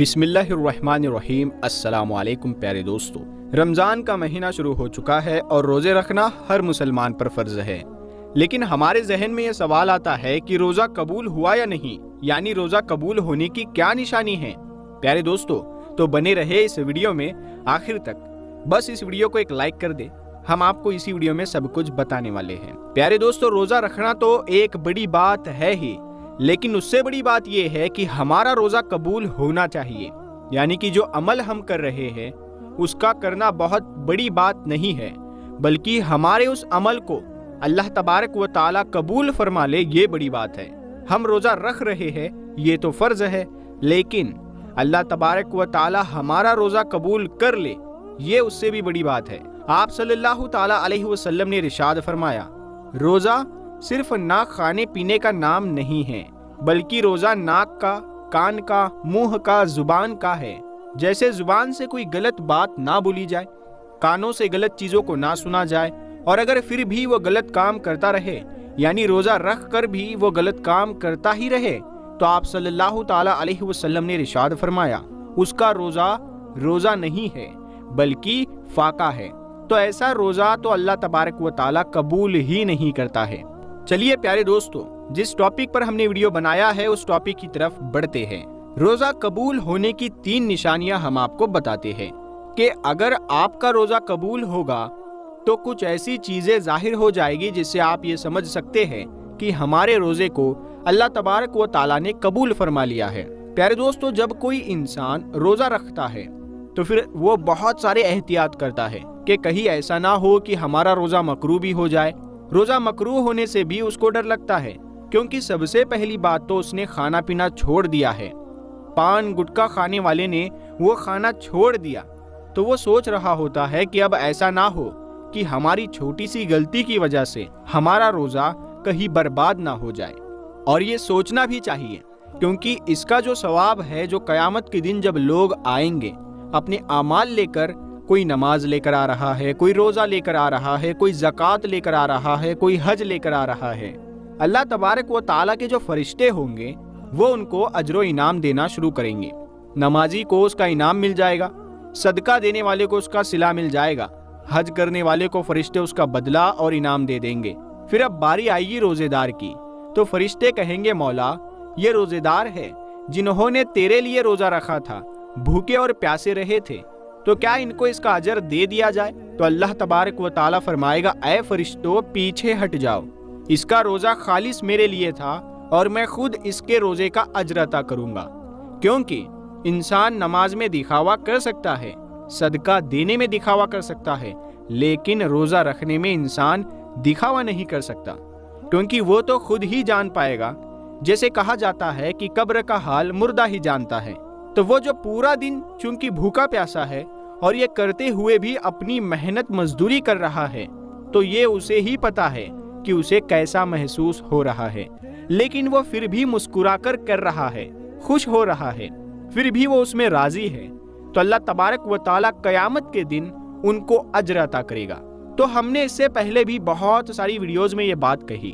بسم اللہ الرحمن الرحیم۔ السلام علیکم پیارے دوستو، رمضان کا مہینہ شروع ہو چکا ہے اور روزے رکھنا ہر مسلمان پر فرض ہے، لیکن ہمارے ذہن میں یہ سوال آتا ہے کہ روزہ قبول ہوا یا نہیں، یعنی روزہ قبول ہونے کی کیا نشانی ہے؟ پیارے دوستو، تو بنے رہے اس ویڈیو میں آخر تک۔ بس اس ویڈیو کو ایک لائک کر دے، ہم آپ کو اسی ویڈیو میں سب کچھ بتانے والے ہیں۔ پیارے دوستو، روزہ رکھنا تو ایک بڑی بات ہے ہی، لیکن اس سے بڑی بات یہ ہے کہ ہمارا روزہ قبول ہونا چاہیے، یعنی کہ جو عمل ہم کر رہے ہیں اس کا کرنا بہت بڑی بات نہیں ہے، بلکہ ہمارے اس عمل کو اللہ تبارک و تعالی قبول فرما لے، یہ بڑی بات ہے۔ ہم روزہ رکھ رہے ہیں، یہ تو فرض ہے، لیکن اللہ تبارک و تعالی ہمارا روزہ قبول کر لے، یہ اس سے بھی بڑی بات ہے۔ آپ صلی اللہ تعالی علیہ وسلم نے ارشاد فرمایا، روزہ صرف نہ کھانے پینے کا نام نہیں ہے، بلکہ روزہ ناک کا، کان کا، منہ کا، زبان کا ہے۔ جیسے زبان سے کوئی غلط بات نہ بولی جائے، کانوں سے غلط چیزوں کو نہ سنا جائے، اور اگر پھر بھی وہ غلط کام کرتا رہے، یعنی روزہ رکھ کر بھی وہ غلط کام کرتا ہی رہے، تو آپ صلی اللہ تعالی علیہ وسلم نے ارشاد فرمایا، اس کا روزہ نہیں ہے بلکہ فاقہ ہے۔ تو ایسا روزہ تو اللہ تبارک و تعالی قبول ہی نہیں کرتا ہے۔ چلیے پیارے دوستو، جس ٹاپک پر ہم نے ویڈیو بنایا ہے اس ٹاپک کی طرف بڑھتے ہیں۔ روزہ قبول ہونے کی 3 نشانیاں ہم آپ کو بتاتے ہیں کہ اگر آپ کا روزہ قبول ہوگا تو کچھ ایسی چیزیں ظاہر ہو جائے گی جس سے آپ یہ سمجھ سکتے ہیں کہ ہمارے روزے کو اللہ تبارک و تعالیٰ نے قبول فرما لیا ہے۔ پیارے دوستو، جب کوئی انسان روزہ رکھتا ہے تو پھر وہ بہت سارے احتیاط کرتا ہے کہ کہیں ایسا نہ ہو کہ ہمارا روزہ مکروہ بھی ہو جائے۔ روزہ مکروہ ہونے سے بھی اس کو ڈر لگتا ہے، کیونکہ سب سے پہلی بات تو اس نے کھانا پینا چھوڑ دیا ہے۔ پان گٹکا کھانے والے نے وہ کھانا چھوڑ دیا، تو وہ سوچ رہا ہوتا ہے کہ اب ایسا نہ ہو کہ ہماری چھوٹی سی غلطی کی وجہ سے ہمارا روزہ کہیں برباد نہ ہو جائے۔ اور یہ سوچنا بھی چاہیے، کیونکہ اس کا جو ثواب ہے، جو قیامت کے دن جب لوگ آئیں گے اپنے اعمال لے کر، کوئی نماز لے کر آ رہا ہے، کوئی روزہ لے کر آ رہا ہے، کوئی زکوٰۃ لے کر آ رہا ہے، کوئی حج لے کر آ رہا ہے، اللہ تبارک و تعالیٰ کے جو فرشتے ہوں گے وہ ان کو اجر و انعام دینا شروع کریں گے۔ نمازی کو اس کا انعام مل جائے گا، صدقہ دینے والے کو اس کا صلہ مل جائے گا، حج کرنے والے کو فرشتے اس کا بدلہ اور انعام دے دیں گے۔ پھر اب باری آئے گی روزے دار کی، تو فرشتے کہیں گے، مولا یہ روزے دار ہے جنہوں نے تیرے لیے روزہ رکھا تھا، بھوکے اور پیاسے رہے تھے، تو کیا ان کو اس کا اجر دے دیا جائے؟ تو اللہ تبارک و تعالیٰ فرمائے گا، اے فرشتوں پیچھے ہٹ جاؤ، اس کا روزہ خالص میرے لیے تھا اور میں خود اس کے روزے کا اجر عطا کروں گا۔ کیونکہ انسان نماز میں دکھاوا کر سکتا ہے، صدقہ دینے میں دکھاوا کر سکتا ہے، لیکن روزہ رکھنے میں انسان دکھاوا نہیں کر سکتا، کیونکہ وہ تو خود ہی جان پائے گا۔ جیسے کہا جاتا ہے کہ قبر کا حال مردہ ہی جانتا ہے، تو وہ جو پورا دن چونکہ بھوکا پیاسا ہے اور یہ کرتے ہوئے بھی اپنی محنت مزدوری کر رہا ہے، تو یہ اسے ہی پتا ہے کہ اسے کیسا محسوس ہو رہا ہے، لیکن وہ پھر بھی مسکرا کر رہا ہے، خوش ہو رہا ہے، پھر بھی وہ اس میں راضی ہے، تو اللہ تبارک و تعالیٰ قیامت کے دن ان کو اجر عطا کرے گا۔ تو ہم نے اس سے پہلے بھی بہت ساری ویڈیوز میں یہ بات کہی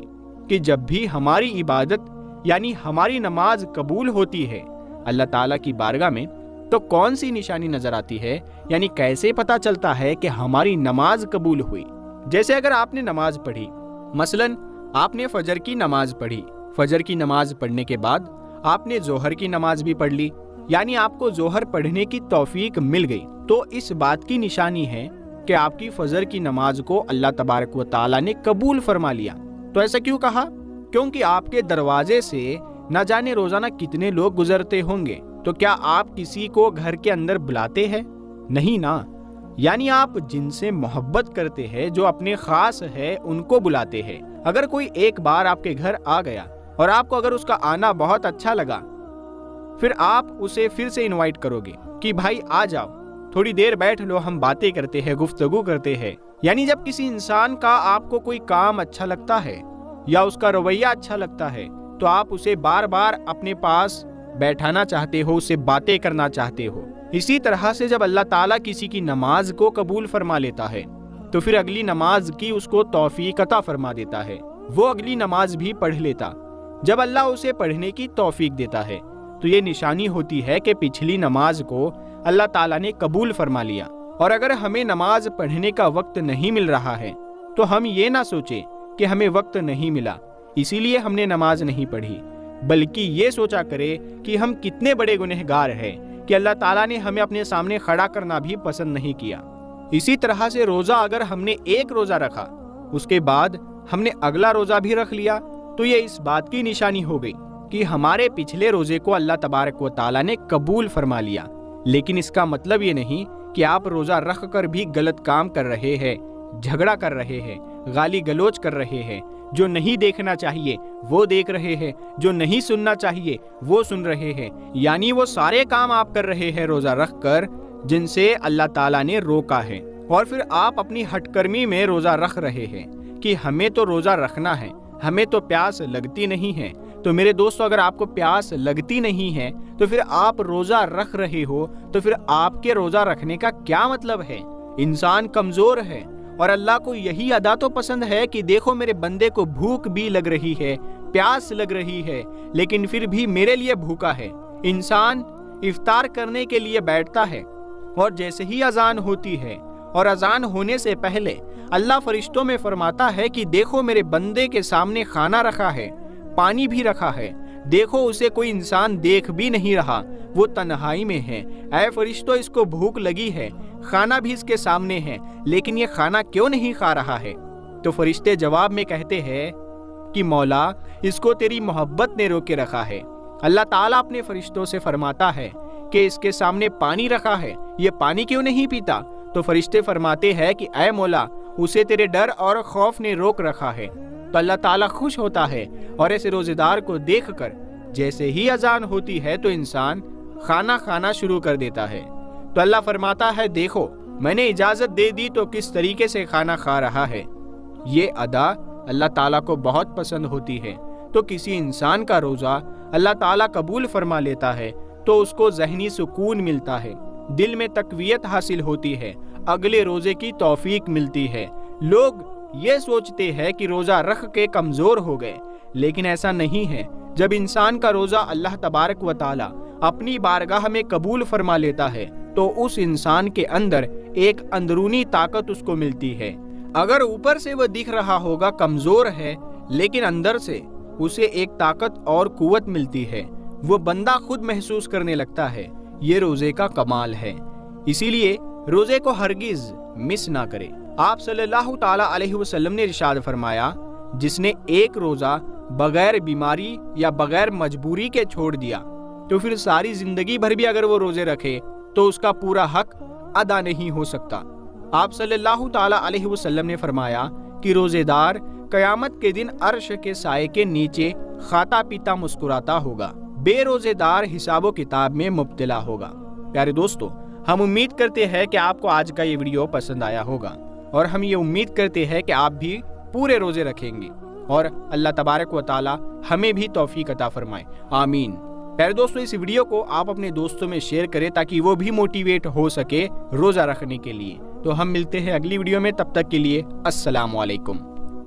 کہ جب بھی ہماری عبادت یعنی ہماری نماز قبول ہوتی ہے اللہ تعالیٰ کی بارگاہ میں، تو کون سی نشانی نظر آتی ہے، یعنی کیسے پتا چلتا ہے کہ ہماری نماز قبول ہوئی؟ جیسے اگر آپ نے نماز پڑھی، مثلا آپ نے فجر کی نماز پڑھی، فجر کی نماز پڑھنے کے بعد آپ نے ظہر کی نماز بھی پڑھ لی، یعنی آپ کو ظہر پڑھنے کی توفیق مل گئی، تو اس بات کی نشانی ہے کہ آپ کی فجر کی نماز کو اللہ تبارک و تعالیٰ نے قبول فرما لیا۔ تو ایسا کیوں کہا؟ کیونکہ آپ کے دروازے سے نہ جانے روزانہ کتنے لوگ گزرتے ہوں گے، تو کیا آپ کسی کو گھر کے اندر بلاتے ہیں؟ نہیں نا، یعنی آپ جن سے محبت کرتے ہیں، جو اپنے خاص ہے، ان کو بلاتے ہیں۔ اگر کوئی ایک بار آپ کے گھر آ گیا اور آپ کو اگر اس کا آنا بہت اچھا لگا، پھر آپ اسے پھر سے انوائٹ کرو گے کہ بھائی آ جاؤ، تھوڑی دیر بیٹھ لو، ہم باتیں کرتے ہیں، گفتگو کرتے ہیں۔ یعنی جب کسی انسان کا آپ کو کوئی کام اچھا لگتا ہے یا اس کا رویہ اچھا لگتا ہے، تو آپ اسے بار بار اپنے پاس بیٹھانا چاہتے ہو، اسے باتیں کرنا چاہتے ہو۔ اسی طرح سے جب اللہ تعالیٰ کسی کی نماز کو قبول فرما لیتا ہے تو پھر اگلی نماز کی اس کو توفیق عطا فرما دیتا ہے، وہ اگلی نماز بھی پڑھ لیتا۔ جب اللہ اسے پڑھنے کی توفیق دیتا ہے، تو یہ نشانی ہوتی ہے کہ پچھلی نماز کو اللہ تعالیٰ نے قبول فرما لیا۔ اور اگر ہمیں نماز پڑھنے کا وقت نہیں مل رہا ہے تو ہم یہ نہ سوچیں کہ ہمیں وقت نہیں ملا اسی لیے ہم نے نماز نہیں پڑھی، بلکہ یہ سوچا کرے کہ ہم کتنے بڑے گنہگار ہیں کہ اللہ تعالیٰ نے ہمیں اپنے سامنے کھڑا کرنا بھی پسند نہیں کیا۔ اسی طرح سے روزہ اگر ہم نے ایک روزہ رکھا اس کے بعد ہم نے اگلا روزہ بھی رکھ لیا تو یہ اس بات کی نشانی ہو گئی کہ ہمارے پچھلے روزے کو اللہ تبارک و تعالیٰ نے قبول فرما لیا۔ لیکن اس کا مطلب یہ نہیں کہ آپ روزہ رکھ کر بھی غلط کام کر رہے ہیں، جھگڑا کر رہے ہیں، گالی گلوچ کر رہے ہیں، جو نہیں دیکھنا چاہیے وہ دیکھ رہے ہیں، جو نہیں سننا چاہیے وہ سن رہے ہیں، یعنی وہ سارے کام آپ کر رہے ہیں روزہ رکھ کر جن سے اللہ تعالیٰ نے روکا ہے، اور پھر آپ اپنی ہٹ کرمی میں روزہ رکھ رہے ہیں کہ ہمیں تو روزہ رکھنا ہے، ہمیں تو پیاس لگتی نہیں ہے۔ تو میرے دوستو، اگر آپ کو پیاس لگتی نہیں ہے تو پھر آپ روزہ رکھ رہے ہو تو پھر آپ کے روزہ رکھنے کا کیا مطلب ہے؟ انسان کمزور ہے اور اللہ کو یہی ادا تو پسند ہے کہ دیکھو میرے بندے کو بھوک بھی لگ رہی ہے، پیاس لگ رہی ہے، لیکن پھر بھی میرے لیے بھوکا ہے۔ انسان افطار کرنے کے لیے بیٹھتا ہے اور جیسے ہی اذان ہوتی ہے اور اذان ہونے سے پہلے اللہ فرشتوں میں فرماتا ہے کہ دیکھو میرے بندے کے سامنے کھانا رکھا ہے، پانی بھی رکھا ہے، دیکھو اسے کوئی انسان دیکھ بھی نہیں رہا، وہ تنہائی میں ہے، اے فرشتوں اس کو بھوک لگی ہے، کھانا بھی اس کے سامنے ہے، لیکن یہ کھانا کیوں نہیں کھا رہا ہے؟ تو فرشتے جواب میں کہتے ہیں کہ مولا اس کو تیری محبت نے روکے رکھا ہے۔ اللہ تعالیٰ اپنے فرشتوں سے فرماتا ہے کہ اس کے سامنے پانی رکھا ہے، یہ پانی کیوں نہیں پیتا؟ تو فرشتے فرماتے ہیں کہ اے مولا اسے تیرے ڈر اور خوف نے روک رکھا ہے۔ تو اللہ تعالیٰ خوش ہوتا ہے اور ایسے روزے دار کو دیکھ کر جیسے ہی اذان ہوتی ہے تو انسان کھانا کھانا شروع کر دیتا ہے۔ تو اللہ فرماتا ہے دیکھو میں نے اجازت دے دی تو کس طریقے سے کھانا کھا رہا ہے۔ یہ ادا اللہ تعالیٰ کو بہت پسند ہوتی ہے۔ تو کسی انسان کا روزہ اللہ تعالیٰ قبول فرما لیتا ہے تو اس کو ذہنی سکون ملتا ہے، دل میں تقویت حاصل ہوتی ہے، اگلے روزے کی توفیق ملتی ہے۔ لوگ یہ سوچتے ہیں کہ روزہ رکھ کے کمزور ہو گئے، لیکن ایسا نہیں ہے۔ جب انسان کا روزہ اللہ تبارک و تعالی اپنی بارگاہ میں قبول فرما لیتا ہے تو اس انسان کے اندر ایک اندرونی طاقت اس کو ملتی ہے۔ اگر اوپر سے وہ دکھ رہا ہوگا کمزور ہے، لیکن اندر سے اسے ایک طاقت اور قوت ملتی ہے، وہ بندہ خود محسوس کرنے لگتا ہے۔ یہ روزے کا کمال ہے، اسی لیے روزے کو ہرگز مس نہ کرے۔ آپ صلی اللہ تعالی علیہ وسلم نے ارشاد فرمایا، جس نے ایک روزہ بغیر بیماری یا بغیر مجبوری کے چھوڑ دیا تو پھر ساری زندگی بھر بھی اگر وہ روزے رکھے تو اس کا پورا حق ادا نہیں ہو سکتا۔ آپ صلی اللہ تعالی علیہ وسلم نے فرمایا کہ روزے دار قیامت کے دن عرش کے سائے کے نیچے کھاتا پیتا مسکراتا ہوگا، بے روزے دار حساب و کتاب میں مبتلا ہوگا۔ پیارے دوستو، ہم امید کرتے ہیں کہ آپ کو آج کا یہ ویڈیو پسند آیا ہوگا، اور ہم یہ امید کرتے ہیں کہ آپ بھی پورے روزے رکھیں گے، اور اللہ تبارک و تعالی ہمیں بھی توفیق عطا فرمائے، آمین۔ پیارے دوستو، اس ویڈیو کو آپ اپنے دوستوں میں شیئر کریں تاکہ وہ بھی موٹیویٹ ہو سکے روزہ رکھنے کے لیے۔ تو ہم ملتے ہیں اگلی ویڈیو میں، تب تک کے لیے السلام علیکم۔